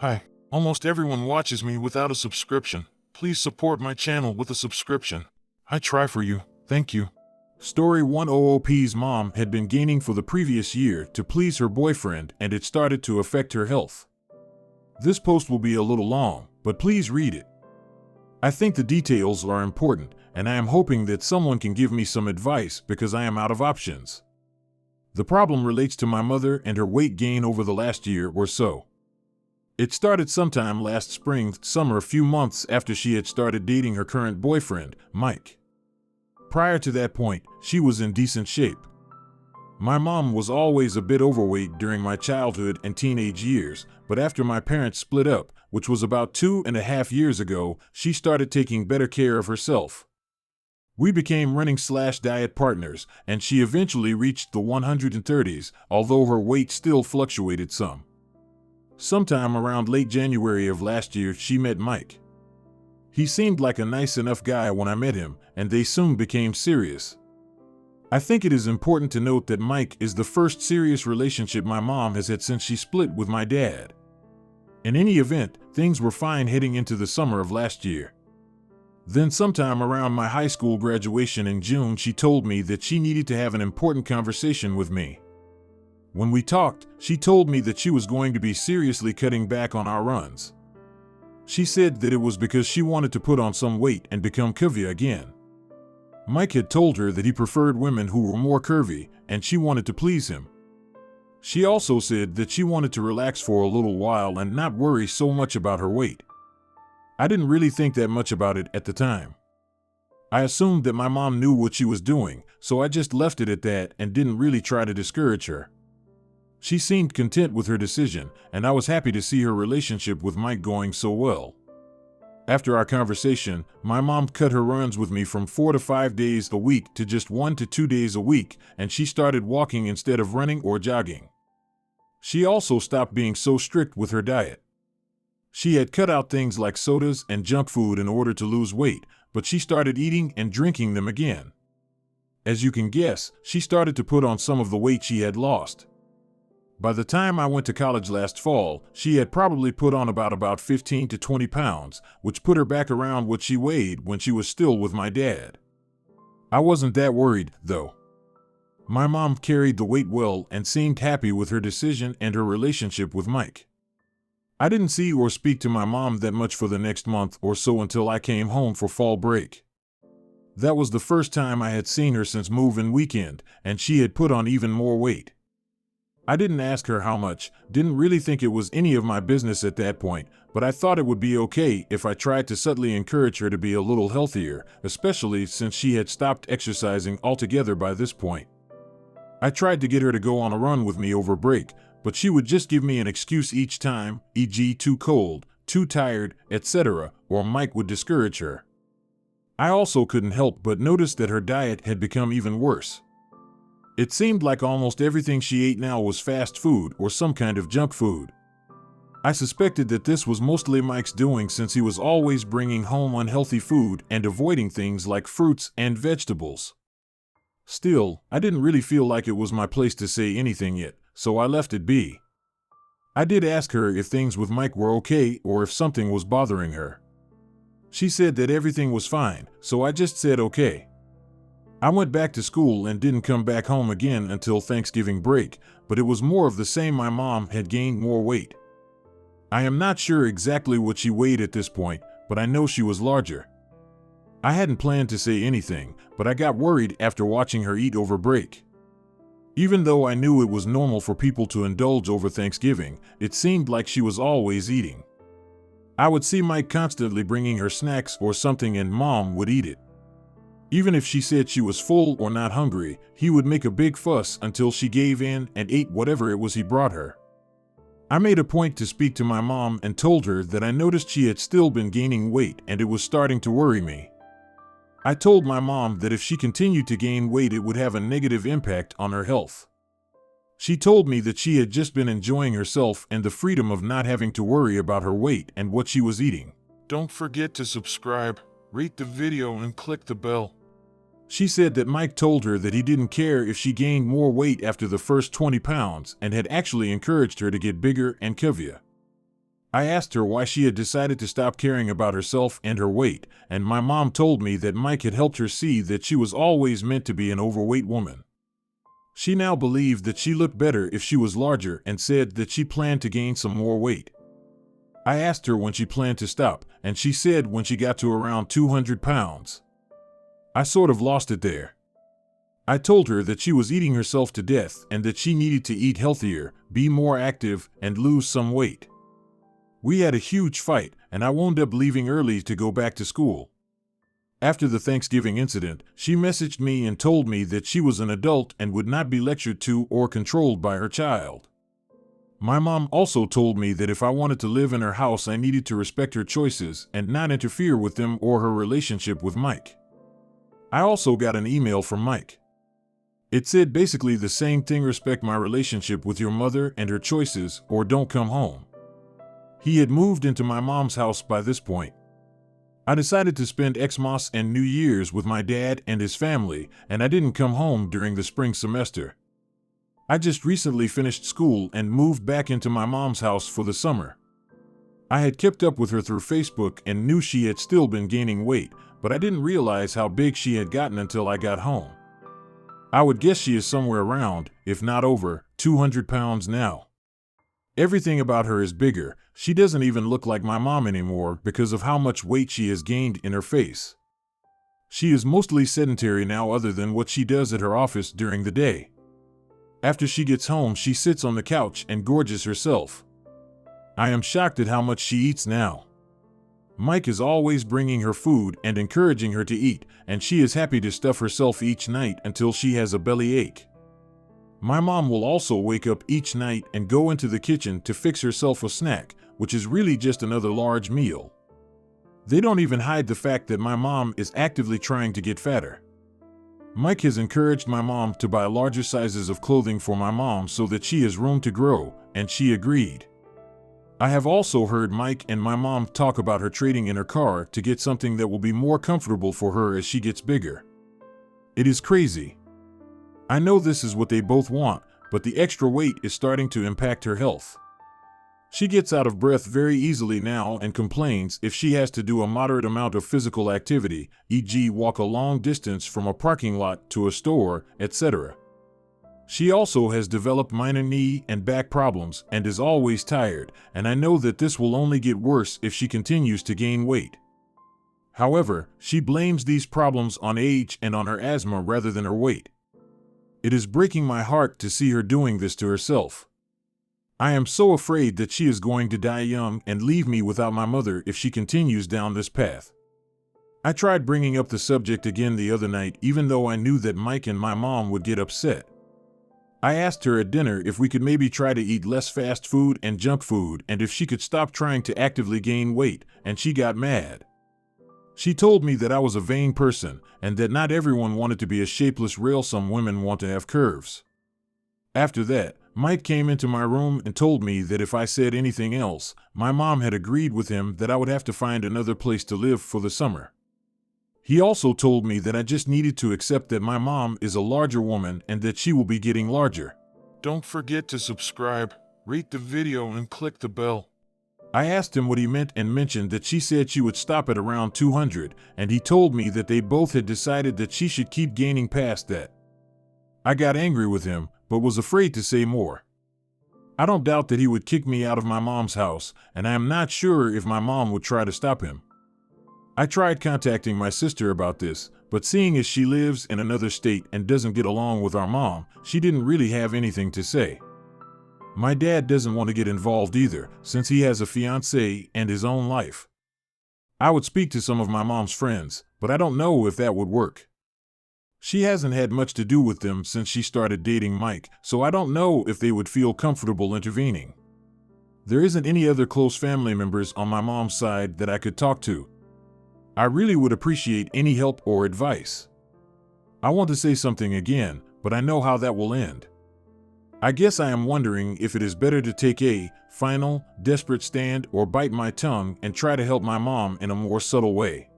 Hi. Almost everyone watches me without a subscription. Please support my channel with a subscription. I try for you. Thank you. Story 1:00P's mom had been gaining for the previous year to please her boyfriend, and it started to affect her health. This post will be a little long, but please read it. I think the details are important, and I am hoping that someone can give me some advice because I am out of options. The problem relates to my mother and her weight gain over the last year or so. It started sometime last spring, summer, a few months after she had started dating her current boyfriend, Mike. Prior to that point, she was in decent shape. My mom was always a bit overweight during my childhood and teenage years, but after my parents split up, which was about 2.5 years ago, she started taking better care of herself. We became running/diet partners, and she eventually reached the 130s, although her weight still fluctuated some. Sometime around late January of last year, she met Mike. He seemed like a nice enough guy when I met him, and they soon became serious. I think it is important to note that Mike is the first serious relationship my mom has had since she split with my dad. In any event, things were fine heading into the summer of last year. Then sometime around my high school graduation in June, she told me that she needed to have an important conversation with me. When we talked, she told me that she was going to be seriously cutting back on our runs. She said that it was because she wanted to put on some weight and become curvy again. Mike had told her that he preferred women who were more curvy, and she wanted to please him. She also said that she wanted to relax for a little while and not worry so much about her weight. I didn't really think that much about it at the time. I assumed that my mom knew what she was doing, so I just left it at that and didn't really try to discourage her. She seemed content with her decision, and I was happy to see her relationship with Mike going so well. After our conversation, my mom cut her runs with me from 4 to 5 days a week to just 1 to 2 days a week, and she started walking instead of running or jogging. She also stopped being so strict with her diet. She had cut out things like sodas and junk food in order to lose weight, but she started eating and drinking them again. As you can guess, she started to put on some of the weight she had lost. By the time I went to college last fall, she had probably put on about 15 to 20 pounds, which put her back around what she weighed when she was still with my dad. I wasn't that worried, though. My mom carried the weight well and seemed happy with her decision and her relationship with Mike. I didn't see or speak to my mom that much for the next month or so until I came home for fall break. That was the first time I had seen her since move-in weekend, and she had put on even more weight. I didn't ask her how much, didn't really think it was any of my business at that point, but I thought it would be okay if I tried to subtly encourage her to be a little healthier, especially since she had stopped exercising altogether by this point. I tried to get her to go on a run with me over break, but she would just give me an excuse each time, e.g. too cold, too tired, etc., or Mike would discourage her. I also couldn't help but notice that her diet had become even worse. It seemed like almost everything she ate now was fast food or some kind of junk food. I suspected that this was mostly Mike's doing since he was always bringing home unhealthy food and avoiding things like fruits and vegetables. Still, I didn't really feel like it was my place to say anything yet, so I left it be. I did ask her if things with Mike were okay or if something was bothering her. She said that everything was fine, so I just said okay. I went back to school and didn't come back home again until Thanksgiving break, but it was more of the same. My mom had gained more weight. I am not sure exactly what she weighed at this point, but I know she was larger. I hadn't planned to say anything, but I got worried after watching her eat over break. Even though I knew it was normal for people to indulge over Thanksgiving, it seemed like she was always eating. I would see Mike constantly bringing her snacks or something and Mom would eat it. Even if she said she was full or not hungry, he would make a big fuss until she gave in and ate whatever it was he brought her. I made a point to speak to my mom and told her that I noticed she had still been gaining weight and it was starting to worry me. I told my mom that if she continued to gain weight, it would have a negative impact on her health. She told me that she had just been enjoying herself and the freedom of not having to worry about her weight and what she was eating. Don't forget to subscribe, rate the video, and click the bell. She said that Mike told her that he didn't care if she gained more weight after the first 20 pounds and had actually encouraged her to get bigger and curvier. I asked her why she had decided to stop caring about herself and her weight, and my mom told me that Mike had helped her see that she was always meant to be an overweight woman. She now believed that she looked better if she was larger and said that she planned to gain some more weight. I asked her when she planned to stop, and she said when she got to around 200 pounds. I sort of lost it there. I told her that she was eating herself to death and that she needed to eat healthier, be more active, and lose some weight. We had a huge fight, and I wound up leaving early to go back to school. After the Thanksgiving incident, she messaged me and told me that she was an adult and would not be lectured to or controlled by her child. My mom also told me that if I wanted to live in her house, I needed to respect her choices and not interfere with them or her relationship with Mike. I also got an email from Mike. It said basically the same thing: respect my relationship with your mother and her choices, or don't come home. He had moved into my mom's house by this point. I decided to spend Xmas and New Year's with my dad and his family, and I didn't come home during the spring semester. I just recently finished school and moved back into my mom's house for the summer. I had kept up with her through Facebook and knew she had still been gaining weight, but I didn't realize how big she had gotten until I got home. I would guess she is somewhere around, if not over, 200 pounds now. Everything about her is bigger. She doesn't even look like my mom anymore because of how much weight she has gained in her face. She is mostly sedentary now, other than what she does at her office during the day. After she gets home, she sits on the couch and gorges herself. I am shocked at how much she eats now. Mike is always bringing her food and encouraging her to eat, and she is happy to stuff herself each night until she has a bellyache. My mom will also wake up each night and go into the kitchen to fix herself a snack, which is really just another large meal. They don't even hide the fact that my mom is actively trying to get fatter. Mike has encouraged my mom to buy larger sizes of clothing for my mom so that she has room to grow, and she agreed. I have also heard Mike and my mom talk about her trading in her car to get something that will be more comfortable for her as she gets bigger. It is crazy. I know this is what they both want, but the extra weight is starting to impact her health. She gets out of breath very easily now and complains if she has to do a moderate amount of physical activity, e.g. walk a long distance from a parking lot to a store, etc. She also has developed minor knee and back problems and is always tired, and I know that this will only get worse if she continues to gain weight. However, she blames these problems on age and on her asthma rather than her weight. It is breaking my heart to see her doing this to herself. I am so afraid that she is going to die young and leave me without my mother if she continues down this path. I tried bringing up the subject again the other night, even though I knew that Mike and my mom would get upset. I asked her at dinner if we could maybe try to eat less fast food and junk food and if she could stop trying to actively gain weight, and she got mad. She told me that I was a vain person and that not everyone wanted to be a shapeless rail. Some women want to have curves. After that, Mike came into my room and told me that if I said anything else, my mom had agreed with him that I would have to find another place to live for the summer. He also told me that I just needed to accept that my mom is a larger woman and that she will be getting larger. Don't forget to subscribe, rate the video, and click the bell. I asked him what he meant and mentioned that she said she would stop at around 200, and he told me that they both had decided that she should keep gaining past that. I got angry with him, but was afraid to say more. I don't doubt that he would kick me out of my mom's house, and I am not sure if my mom would try to stop him. I tried contacting my sister about this, but seeing as she lives in another state and doesn't get along with our mom, she didn't really have anything to say. My dad doesn't want to get involved either, since he has a fiancée and his own life. I would speak to some of my mom's friends, but I don't know if that would work. She hasn't had much to do with them since she started dating Mike, so I don't know if they would feel comfortable intervening. There isn't any other close family members on my mom's side that I could talk to. I really would appreciate any help or advice. I want to say something again, but I know how that will end. I guess I am wondering if it is better to take a final, desperate stand or bite my tongue and try to help my mom in a more subtle way.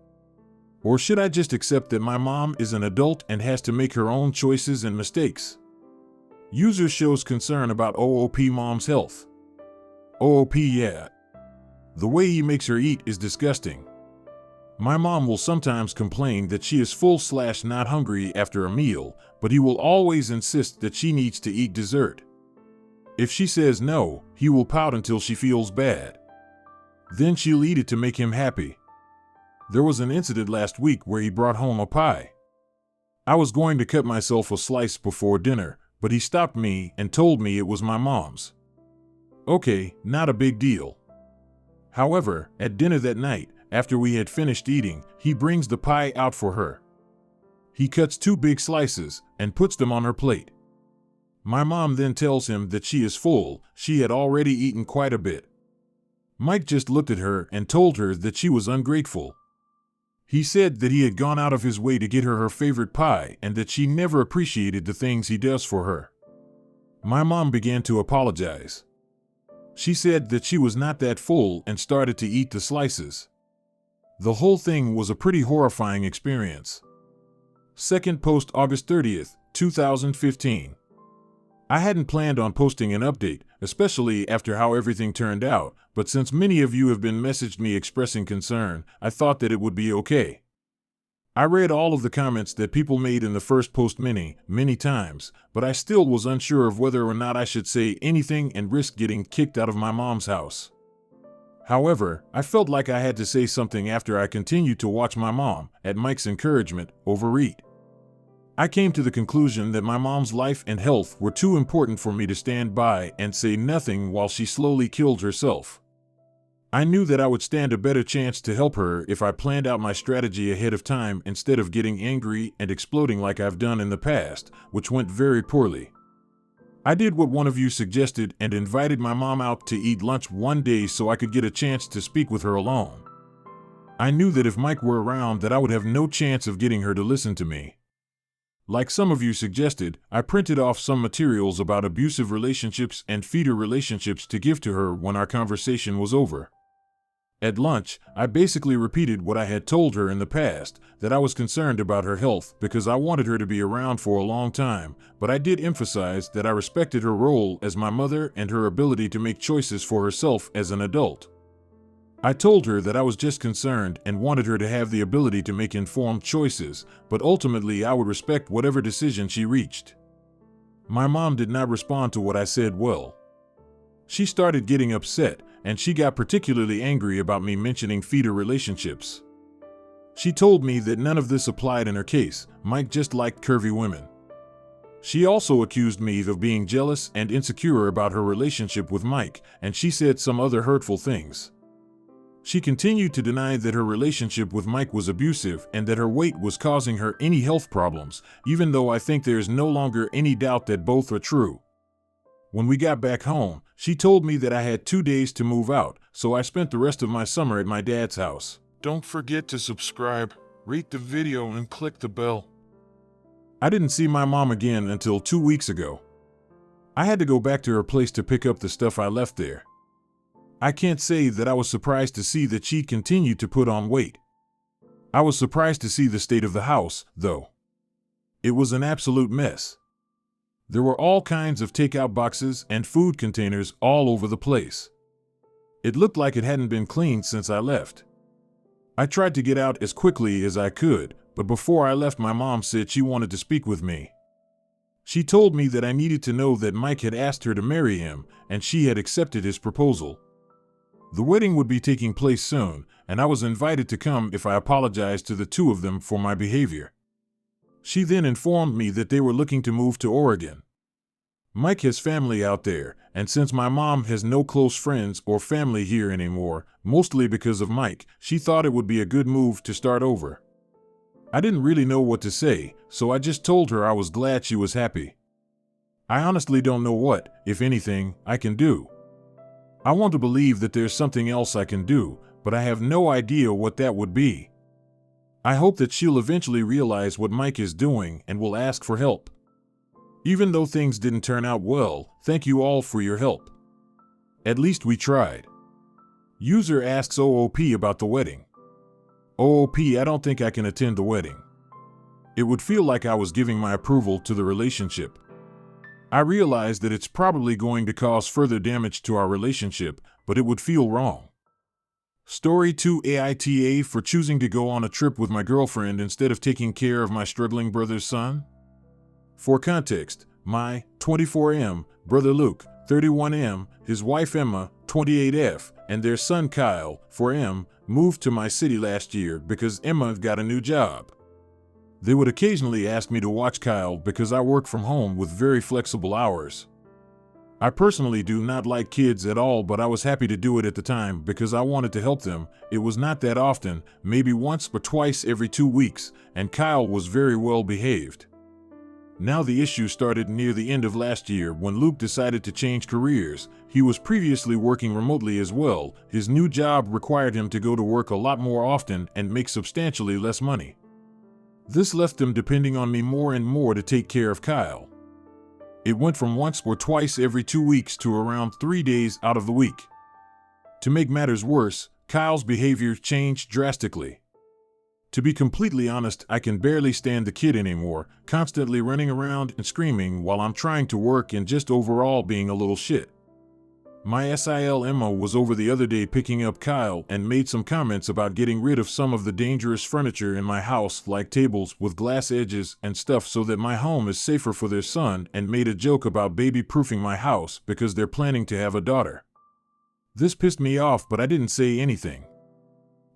Or should I just accept that my mom is an adult and has to make her own choices and mistakes? User shows concern about OOP mom's health. OOP, yeah. The way he makes her eat is disgusting. My mom will sometimes complain that she is full/not hungry after a meal, but he will always insist that she needs to eat dessert. If she says no, he will pout until she feels bad. Then she'll eat it to make him happy. There was an incident last week where he brought home a pie. I was going to cut myself a slice before dinner, but he stopped me and told me it was my mom's. Okay, not a big deal. However, at dinner that night, after we had finished eating, he brings the pie out for her. He cuts 2 big slices and puts them on her plate. My mom then tells him that she is full. She had already eaten quite a bit. Mike just looked at her and told her that she was ungrateful. He said that he had gone out of his way to get her favorite pie and that she never appreciated the things he does for her. My mom began to apologize. She said that she was not that full and started to eat the slices. The whole thing was a pretty horrifying experience. Second post, August 30th, 2015. I hadn't planned on posting an update, especially after how everything turned out, but since many of you have been messaged me expressing concern, I thought that it would be okay. I read all of the comments that people made in the first post many times, but I still was unsure of whether or not I should say anything and risk getting kicked out of my mom's house. However, I felt like I had to say something after I continued to watch my mom, at Mike's encouragement, overeat. I came to the conclusion that my mom's life and health were too important for me to stand by and say nothing while she slowly killed herself. I knew that I would stand a better chance to help her if I planned out my strategy ahead of time instead of getting angry and exploding like I've done in the past, which went very poorly. I did what one of you suggested and invited my mom out to eat lunch one day so I could get a chance to speak with her alone. I knew that if Mike were around that I would have no chance of getting her to listen to me. Like some of you suggested, I printed off some materials about abusive relationships and feeder relationships to give to her when our conversation was over. At lunch, I basically repeated what I had told her in the past, that I was concerned about her health because I wanted her to be around for a long time, but I did emphasize that I respected her role as my mother and her ability to make choices for herself as an adult. I told her that I was just concerned and wanted her to have the ability to make informed choices, but ultimately I would respect whatever decision she reached. My mom did not respond to what I said well. She started getting upset, and she got particularly angry about me mentioning feeder relationships. She told me that none of this applied in her case. Mike just liked curvy women. She also accused me of being jealous and insecure about her relationship with Mike, and she said some other hurtful things. She continued to deny that her relationship with Mike was abusive and that her weight was causing her any health problems, even though I think there is no longer any doubt that both are true. When we got back home, she told me that I had 2 days to move out, so I spent the rest of my summer at my dad's house. Don't forget to subscribe, rate the video, and click the bell. I didn't see my mom again until 2 weeks ago. I had to go back to her place to pick up the stuff I left there. I can't say that I was surprised to see that she'd continued to put on weight. I was surprised to see the state of the house, though. It was an absolute mess. There were all kinds of takeout boxes and food containers all over the place. It looked like it hadn't been cleaned since I left. I tried to get out as quickly as I could, but before I left, my mom said she wanted to speak with me. She told me that I needed to know that Mike had asked her to marry him, and she had accepted his proposal. The wedding would be taking place soon, and I was invited to come if I apologized to the two of them for my behavior. She then informed me that they were looking to move to Oregon. Mike has family out there, and since my mom has no close friends or family here anymore, mostly because of Mike, she thought it would be a good move to start over. I didn't really know what to say, so I just told her I was glad she was happy. I honestly don't know what, if anything, I can do. I want to believe that there's something else I can do, but I have no idea what that would be. I hope that she'll eventually realize what Mike is doing and will ask for help. Even though things didn't turn out well, thank you all for your help. At least we tried. User asks OOP about the wedding. OOP, I don't think I can attend the wedding. It would feel like I was giving my approval to the relationship. I realize that it's probably going to cause further damage to our relationship, but it would feel wrong. Story 2 AITA for choosing to go on a trip with my girlfriend instead of taking care of my struggling brother's son? For context, my 24M brother Luke, 31M, his wife Emma, 28F, and their son Kyle, 4M, moved to my city last year because Emma got a new job. They would occasionally ask me to watch Kyle because I work from home with very flexible hours. I personally do not like kids at all, but I was happy to do it at the time because I wanted to help them. It was not that often, maybe once or twice every 2 weeks, and Kyle was very well behaved. Now the issue started near the end of last year when Luke decided to change careers. He was previously working remotely as well. His new job required him to go to work a lot more often and make substantially less money. This left him depending on me more and more to take care of Kyle. It went from once or twice every 2 weeks to around 3 days out of the week. To make matters worse, Kyle's behavior changed drastically. To be completely honest, I can barely stand the kid anymore, constantly running around and screaming while I'm trying to work and just overall being a little shit. My SIL Emma was over the other day picking up Kyle and made some comments about getting rid of some of the dangerous furniture in my house, like tables with glass edges and stuff, so that my home is safer for their son, and made a joke about baby-proofing my house because they're planning to have a daughter. This pissed me off, but I didn't say anything.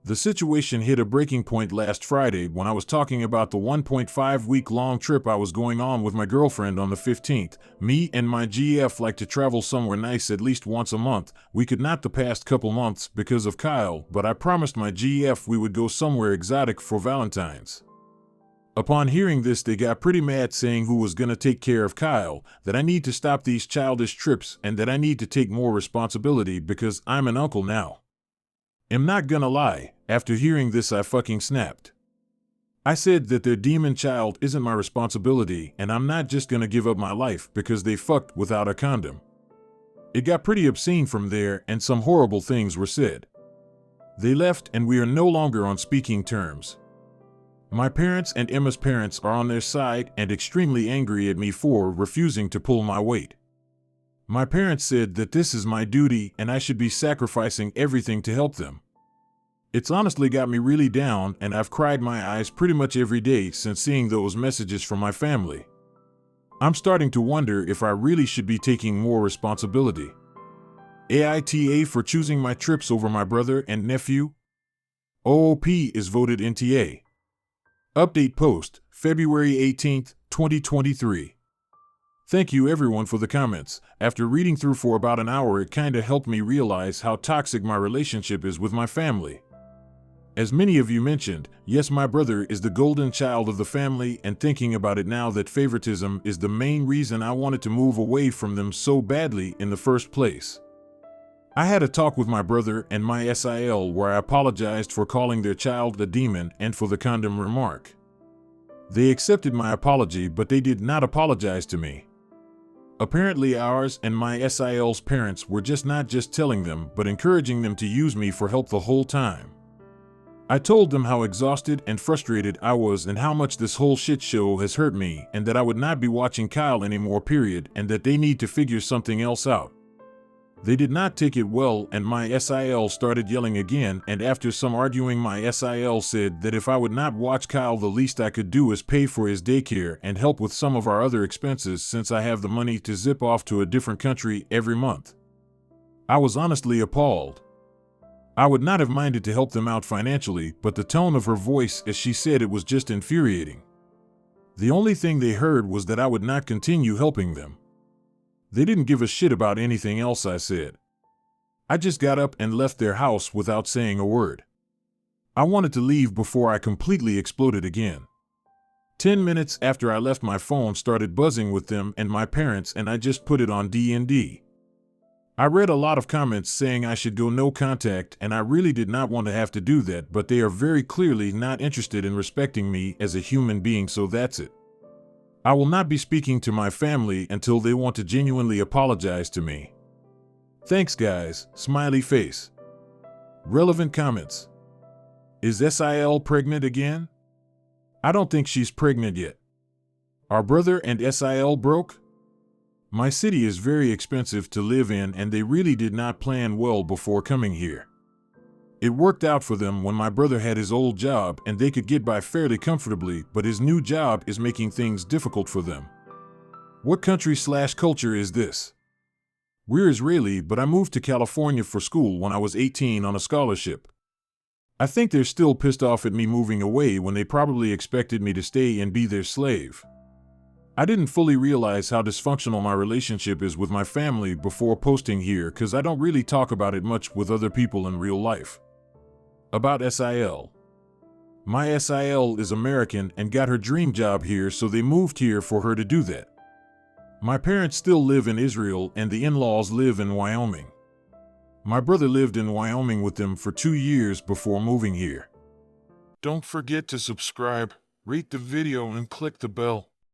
The situation hit a breaking point last Friday when I was talking about the 1.5-week-long trip I was going on with my girlfriend on the 15th. Me and my GF like to travel somewhere nice at least once a month. We could not the past couple months because of Kyle, but I promised my GF we would go somewhere exotic for Valentine's. Upon hearing this, they got pretty mad, saying who was going to take care of Kyle, that I need to stop these childish trips, and that I need to take more responsibility because I'm an uncle now. I'm not gonna lie, after hearing this I fucking snapped. I said that their demon child isn't my responsibility, and I'm not just gonna give up my life because they fucked without a condom. It got pretty obscene from there, and some horrible things were said. They left, and we are no longer on speaking terms. My parents and Emma's parents are on their side and extremely angry at me for refusing to pull my weight. My parents said that this is my duty and I should be sacrificing everything to help them. It's honestly got me really down, and I've cried my eyes pretty much every day since seeing those messages from my family. I'm starting to wonder if I really should be taking more responsibility. AITA for choosing my trips over my brother and nephew? OOP is voted NTA. Update post, February 18, 2023. Thank you everyone for the comments. After reading through for about an hour, it kinda helped me realize how toxic my relationship is with my family. As many of you mentioned, yes, my brother is the golden child of the family, and thinking about it now, that favoritism is the main reason I wanted to move away from them so badly in the first place. I had a talk with my brother and my SIL where I apologized for calling their child a demon and for the condom remark. They accepted my apology, but they did not apologize to me. Apparently ours and my SIL's parents were not just telling them, but encouraging them to use me for help the whole time. I told them how exhausted and frustrated I was and how much this whole shit show has hurt me, and that I would not be watching Kyle anymore, period, and that they need to figure something else out. They did not take it well, and my SIL started yelling again, and after some arguing my SIL said that if I would not watch Kyle, the least I could do is pay for his daycare and help with some of our other expenses since I have the money to zip off to a different country every month. I was honestly appalled. I would not have minded to help them out financially, but the tone of her voice as she said it was just infuriating. The only thing they heard was that I would not continue helping them. They didn't give a shit about anything else I said. I just got up and left their house without saying a word. I wanted to leave before I completely exploded again. 10 minutes after I left, my phone started buzzing with them and my parents, and I just put it on D&D. I read a lot of comments saying I should go no contact, and I really did not want to have to do that, but they are very clearly not interested in respecting me as a human being, so that's it. I will not be speaking to my family until they want to genuinely apologize to me. Thanks guys, smiley face. Relevant comments. Is SIL pregnant again? I don't think she's pregnant yet. Our brother and SIL broke? My city is very expensive to live in, and they really did not plan well before coming here. It worked out for them when my brother had his old job and they could get by fairly comfortably, but his new job is making things difficult for them. What country/culture is this? We're Israeli, but I moved to California for school when I was 18 on a scholarship. I think they're still pissed off at me moving away when they probably expected me to stay and be their slave. I didn't fully realize how dysfunctional my relationship is with my family before posting here because I don't really talk about it much with other people in real life. About SIL. My SIL is American and got her dream job here, so they moved here for her to do that. My parents still live in Israel and the in-laws live in Wyoming. My brother lived in Wyoming with them for 2 years before moving here. Don't forget to subscribe, rate the video and click the bell.